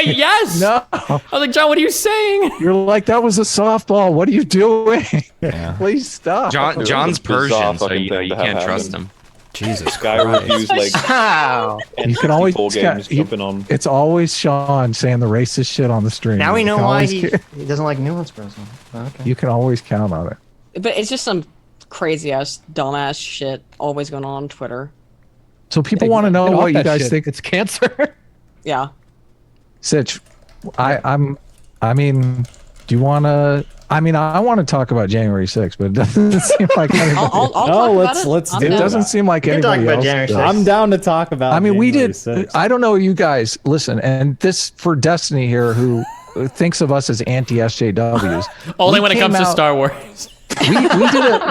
Yes. No. I was like, John, what are you saying? You're like, that was a softball. What are you doing? Yeah. Please stop. John's Persian, so fucking you know thing you to have can't happen. trust him. Jesus Guy Christ. reviews like Wow. You can always games jumping on. It's always Sean saying the racist shit on the stream. Now we You know can why always he ca- doesn't like nuance person. Okay. You can always count on it. But it's just some crazy ass, dumbass shit always going on Twitter. So people want to know Get off what you that guys shit. think. It's cancer. Yeah. Sitch, I mean, do you want to? I mean, I want to talk about January 6th, but it doesn't seem like anybody, I'll No, talk let's- about it. let's I'm do it down. doesn't seem like We can talk anybody about else January does. 6th. I'm down to talk about. I mean, we January did. 6th. I don't know, you guys. Listen, and this for Destiny here, who thinks of us as anti-SJWs. Only We when it came comes to out- Star Wars.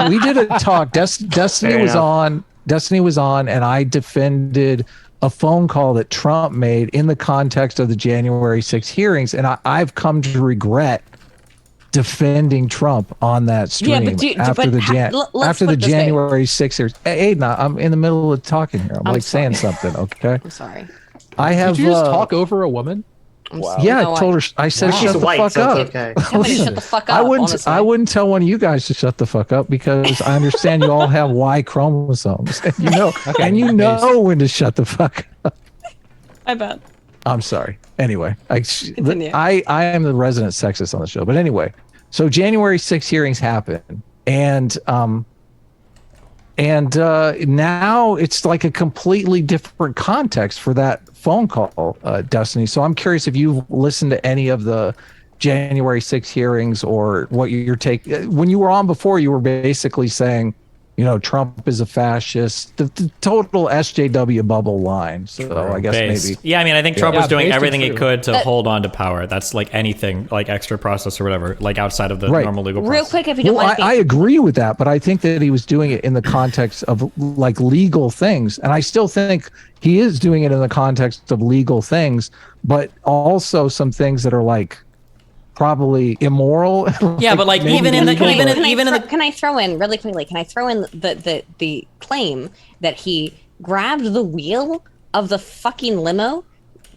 we did a talk. Destiny was on. Destiny was on, and I defended a phone call that Trump made in the context of the January 6th hearings, and I've come to regret defending Trump on that stream after the January 6th hearings. Hey, Aiden, I'm in the middle of talking here. I'm like saying something. Okay, I'm sorry. I have. Did you just talk over a woman? Wow. Yeah, No, I told her. I said, She's "Shut the white, fuck so up." it's okay. Somebody shut the fuck up. I wouldn't. honestly. I wouldn't tell one of you guys to shut the fuck up because I understand you all have Y chromosomes, and you know, and you know when to shut the fuck up. I bet. I'm sorry. Anyway, Continue. I am the resident sexist on the show, but anyway, so January 6th hearings happen, and now it's like a completely different context for that phone call, Destiny. So I'm curious if you've listened to any of the January 6th hearings or what your take. When you were on before, you were basically saying, you know, Trump is a fascist, the total SJW bubble line. So I guess maybe. Yeah, I mean, I think Trump was doing based everything he and could to hold on to power. That's like anything, like extra process or whatever, like outside of the Right. normal legal Real process. quick, if you don't Well, mind. I agree with that, but I think that he was doing it in the context of like legal things. And I still think he is doing it in the context of legal things, but also some things that are like probably immoral. Yeah, but like even in the Can I throw in really quickly? Can I throw in the claim that he grabbed the wheel of the fucking limo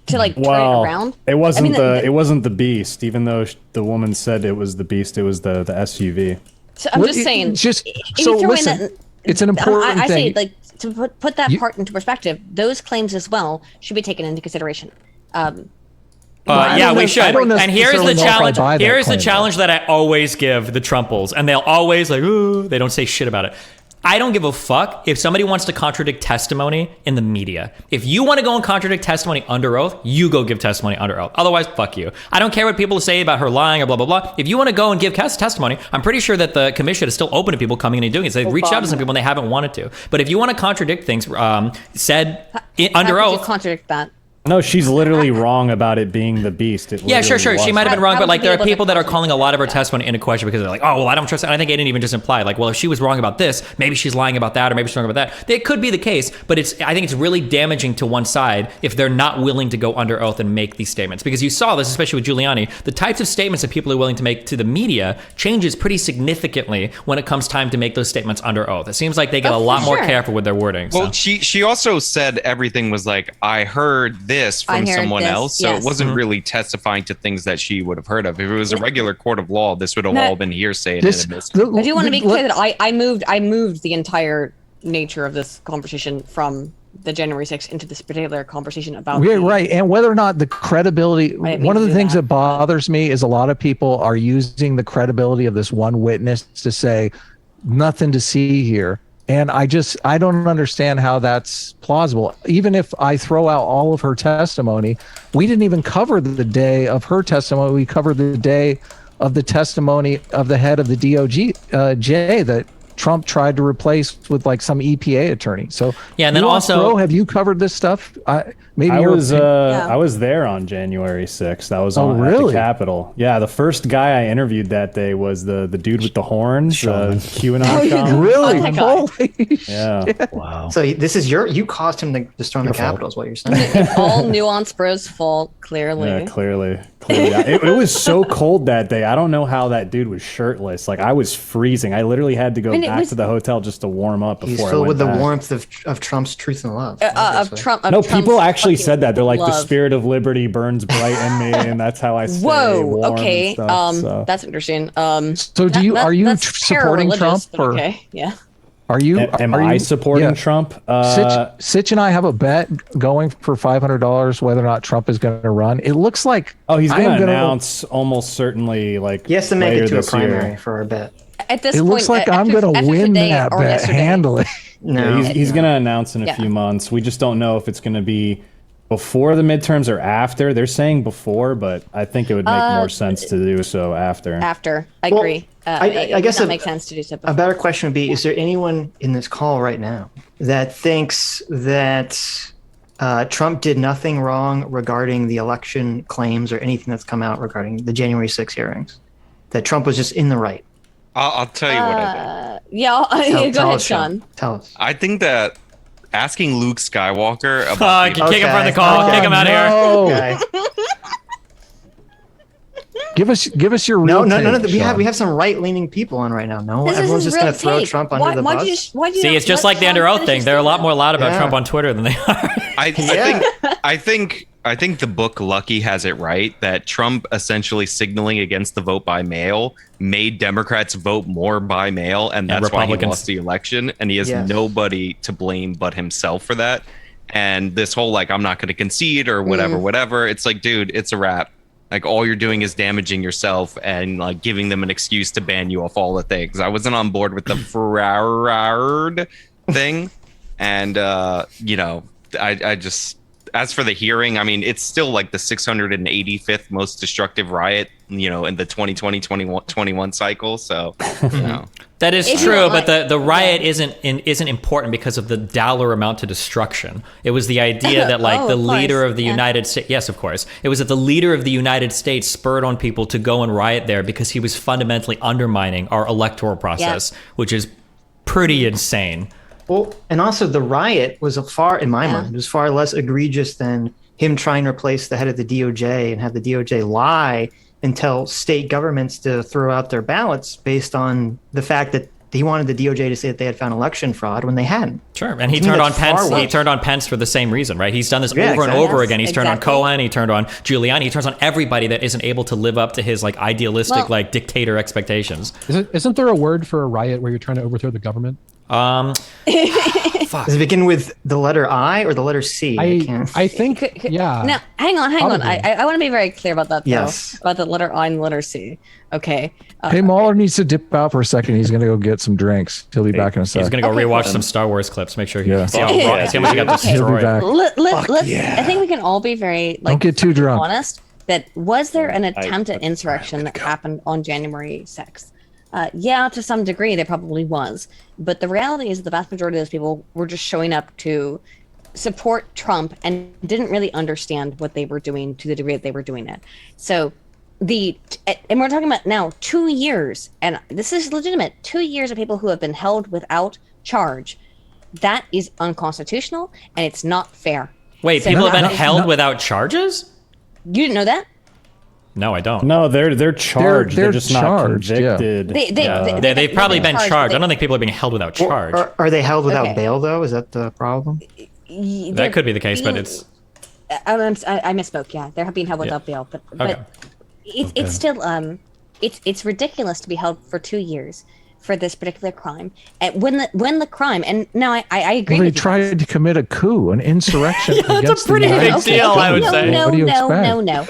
to like turn it around? It wasn't I mean, it wasn't the Beast, even though the woman said it was the Beast. It was the SUV. So I'm just saying. Just if so you throw listen, in that, it's an important I say thing. like to put that part into perspective. Those claims as well should be taken into consideration. Yeah, we should. I don't And here's the necessarily know if I challenge. buy that Here's the claim, challenge that I always give the Trumples, and they'll always like, ooh, they don't say shit about it. I don't give a fuck if somebody wants to contradict testimony in the media. If you want to go and contradict testimony under oath, you go give testimony under oath. Otherwise, fuck you. I don't care what people say about her lying or blah, blah, blah. If you want to go and give testimony, I'm pretty sure that the commission is still open to people coming in and doing it. So they've reached out to some people and they haven't wanted to. But if you want to contradict things said under How could you oath, contradict that? No, she's literally wrong about it being the Beast. It yeah, sure. literally She might have been How- wrong, how but would like you there be are able to people that are contradict calling a lot of her that? testimony into question because they're like, oh, well, I don't trust it. And I think Aiden even just implied, like, well, if she was wrong about this, maybe she's lying about that, or maybe she's wrong about that. It could be the case, but I think it's really damaging to one side if they're not willing to go under oath and make these statements. Because you saw this, especially with Giuliani, the types of statements that people are willing to make to the media changes pretty significantly when it comes time to make those statements under oath. It seems like they get a lot more careful with their wording. Well, So. she also said everything was like, I heard this from I heard someone this, else. So yes. it wasn't really testifying to things that she would have heard of. If it was a regular court of law, this would have all been hearsay. And I do want to be clear that I moved the entire nature of this conversation from the January 6th into this particular conversation about Yeah, right. And whether or not the credibility, I didn't one mean of to the do things that. that bothers me is a lot of people are using the credibility of this one witness to say nothing to see here. And I don't understand how that's plausible. Even if I throw out all of her testimony, we didn't even cover the day of her testimony. We covered the day of the testimony of the head of the DOJ that Trump tried to replace with like some EPA attorney. So Yeah, and then Nuance also- Bro, have you covered this stuff? I I was there on January 6th. I was at really? the Capitol. Yeah, the first guy I interviewed that day was the dude with the horns, QAnon Sean. Really? Oh my God. Holy Yeah. shit. Wow. So this is you caused him to storm the Capitol, is what you're saying. It's all Nuance Bro's fault, clearly. Yeah, clearly. It was so cold that day. I don't know how that dude was shirtless. Like, I was freezing. I literally had to go I mean, it back was- to the hotel just to warm up before He's I filled went with the back. warmth of Trump's truth and love. of obviously. Trump. Of No, Trump's people actually fucking said that. They're like, the love. spirit of liberty burns bright in me, and that's how I stay Whoa. warm Okay. and stuff. So. That's interesting. So do you are you that's supporting terror-religious, Trump but or okay? Yeah. are you? Am are I you, supporting yeah. Trump? Sitch and I have a bet going for $500 whether or not Trump is going to run. It looks like He's I am going to gonna- announce almost certainly like He has to make later it to a this year. primary for our bet. At this It point, looks like I'm after- going to after win today that or bet yesterday. handily. No, Yeah, he's going to announce in a Yeah. few months. We just don't know if it's going to be before the midterms or after. They're saying before, but I think it would make more sense to do so after. After, I Well, agree. I guess that makes sense to do so. A Before. better question would be: is there anyone in this call right now that thinks that Trump did nothing wrong regarding the election claims or anything that's come out regarding the January 6 hearings? That Trump was just in the right? I'll tell you what I think. Yeah, go Tell ahead, us, Sean. Tell us. I think that asking Luke Skywalker about Fuck, kick him from the Okay. call. Kick him out of here. No. Okay. Give us your No, real no, no, take, we Sean. have some right leaning people on right now. No, This everyone's is just real going to throw take. Trump under the why'd bus. You just, why'd you See, not it's just let like the Sean under oath finish thing. his They're a lot statement? more loud about Yeah. Trump on Twitter than they are. I think the book Lucky has it right that Trump essentially signaling against the vote by mail made Democrats vote more by mail, and that's why he Republicans. lost the election. And he has Yes. nobody to blame but himself for that. And this whole like I'm not going to concede or whatever. It's like, dude, it's a wrap. Like all you're doing is damaging yourself and like giving them an excuse to ban you off all the things. I wasn't on board with the Farard thing, and I just. As for the hearing, I mean, it's still like the 685th most destructive riot, in the 2020-21 cycle. So, That is If you true, don't but like- the riot isn't important because of the dollar amount to destruction. It was the idea that like Oh, the of leader course, of the yeah. United States, yes, of course, it was that the leader of the United States spurred on people to go and riot there because he was fundamentally undermining our electoral process, which is pretty insane. Well, and also the riot was in my mind, was far less egregious than him trying to replace the head of the DOJ and have the DOJ lie and tell state governments to throw out their ballots based on the fact that he wanted the DOJ to say that they had found election fraud when they hadn't. Sure, and he To me, turned on that's far Pence. He worse. turned on Pence for the same reason, right? He's done this Yeah, over and exactly. over Yes, again. He's turned on exactly. Cohen. He turned on Giuliani. He turns on everybody that isn't able to live up to his like idealistic Well- like dictator expectations. Isn't there a word for a riot where you're trying to overthrow the government? Does it begin with the letter I or the letter C? I can't. I think, yeah. Now, hang on. Probably. I want to be very clear about that, though. Yes. About the letter I and letter C. Okay. Hey, Mahler needs to dip out for a second. He's going to go get some drinks. He'll be back in a sec. He's gonna go Okay, rewatch cool. some Star Wars clips. Make sure he Yeah. see how much he got Okay. He'll be destroyed. back. Let's. I think we can all be very like Don't get too drunk. honest. That was there an attempt at insurrection that happened on January 6th? Yeah, to some degree, there probably was. But the reality is the vast majority of those people were just showing up to support Trump and didn't really understand what they were doing to the degree that they were doing it. So and we're talking about now 2 years, and this is legitimate, 2 years of people who have been held without charge. That is unconstitutional and it's not fair. Wait, So- people have been No, held no. without charges? You didn't know that? No, I don't. No, they're charged. They're, they're just charged, not yeah. convicted. They've probably been charged. I but don't think people are being held without charge. Are they held without Okay. bail though? Is that the problem? That could be the case, but it's I misspoke. Yeah, they're being held without bail, but Okay. it's still it's ridiculous to be held for 2 years for this particular crime. And when the crime, and now I agree Well, they with you. tried to commit a coup, an insurrection against pretty the United big States deal, I would government. say. No, What do you no, expect? no, no.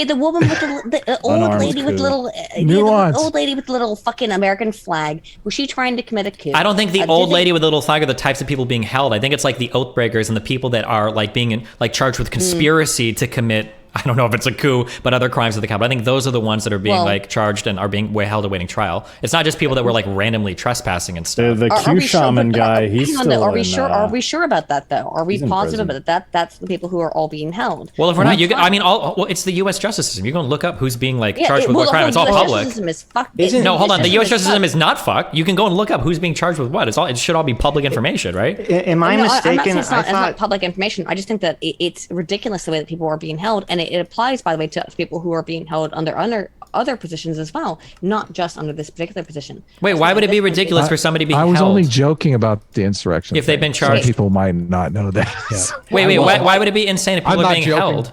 The woman with the old Unarmed lady with coup. little Nuance. the old lady with the little fucking American flag. Was she trying to commit a coup? I don't think the Did old they- lady with the little flag are the types of people being held. I think it's like the oath breakers and the people that are like being like charged with conspiracy to commit. I don't know if it's a coup, but other crimes of the Capitol. I think those are the ones that are being Well- like charged and are being held awaiting trial. It's not just people that were like randomly trespassing and stuff. The Are Q we sure- shaman but- guy, he's hang on, still though. Are we in, sure? Are we sure about that though? Are we he's in positive prison. about that? That's the people who are all being held. Well, if we're not, you. Fine. I mean, well, it's the U.S. justice system. You go and look up who's being like charged with well, what crime. the It's all whole US public. justice system is fucked. Isn't- No, hold on. The U.S. justice system is is not fucked. You can go and look up who's being charged with what. It should all be public information, right? Am I I'm not saying mistaken? it's not, I thought public information. I just think that it's ridiculous the way that people are being held, and it applies, by the way, to people who are being held under other positions as well, not just under this particular position. Wait, why would it be ridiculous for somebody being I was held? only joking about the insurrection. If they've been charged. Some people might not know that. Wait, why would it be insane if people are being held?